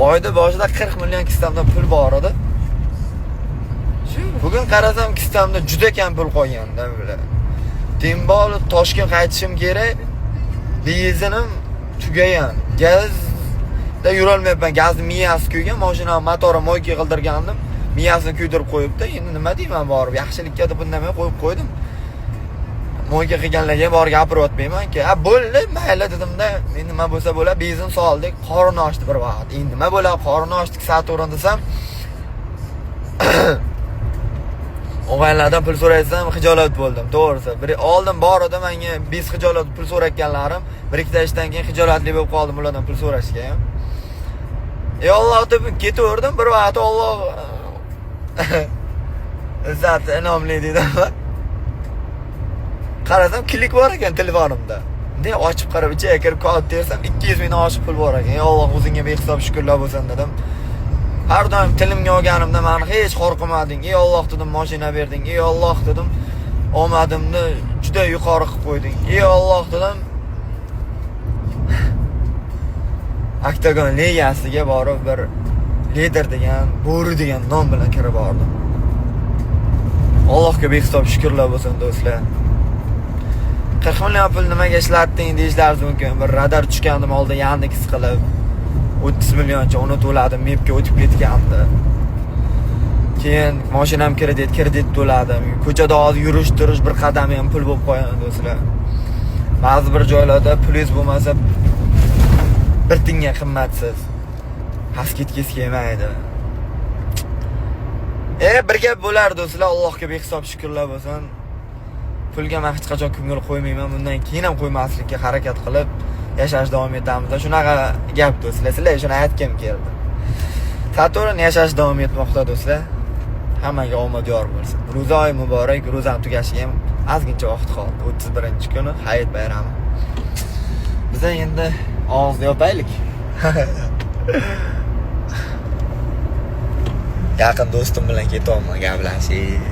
oyda boshida 40 million kistamda pul bor edi. Bugun qarasam kistamda juda kam pul qolganda bile. Timbol Toshkent qaytishim kerak. Benzinim tugagan. Gazda yurolmayapman. Gazni miyasi kuygan, mashina motori moyga qildirgandim. Miyasini kuydirib qo'yibdi. Endi nima deyman borib, yaxshilikka deb indamay qo'yib qo'ydim. Moyga qilganlarga bor gapirib o'tmayman-ki. Bo'ldi, mayli dedim-da, endi nima bo'lsa bo'ladi, benzin soldik, qorin ochdi bir vaqt. Endi nima bo'ladi, qorin ochdik, Saturn desam, o'g'aylardan pul so'raysam xijolat bo'ldim, to'g'risi. Bir oldin bor edi menga biz xijolat pul so'rayotganlarim, bir ikkita ishdan keyin xijolatli bo'lib qoldim ulardan pul so'rashga ham. Alloh deb ketaverdim, bir vaqt Alloh zat inomli dedim. Qarasam klik bor ekan telefonimda. Ne ochib qarab ichiga kirib kod tersam 200 ming oshib pul bor ekan. Alloh o'zingga behisob shukrlar bo'lsin dedim. Har doim tilimga olganimda meni hech qo'rqmading. Ey Alloh dedim, mashina berding. Ey Alloh dedim, omadimni juda yuqori qilib qo'yding. Ey Alloh dedim. Oktagon ligasiga borib bir lider degan, bo'ri degan nom bilan kirib bordim. Allohga behisob shukrlar bo'lsin do'stlar. 40 million pul nimaga ishlatding deyishlaringiz mumkin. Bir radar tushgandim oldin Yandex qilib 30 millioncha uni to'ladim, mepga o'tib ketgandi. Keyin mashinam kredit to'ladim. Ko'chada hozir yurish-turish bir qadam ham pul bo'lib qo'ygan do'stlar. Ba'zi bir joylarda pulingiz bo'lmasa bir tinga qimmatsiz. Has ketgis kelmaydi. Bir gap bo'lar do'stlar, Allohga behisob shukrlar bo'lsin. Pulga men hech qachon ko'ngil qo'ymayman. Bundan keyin ham qo'ymaslikka harakat qilib yashash davom etamiz. Shunaqa gap do'stlar, sizlar shuni aytgim keldi. Saturn yashash davom etmoqda do'stlar. Hammaga omad yor bo'lsin. Ro'za oyi muborak, ro'zam tugashiga ham ozgincha vaqt qoldi. 31-kuni Hayit bayrami. Biz endi og'izni yopaylik. Yaqin do'stim bilan ketyapman gaplashib.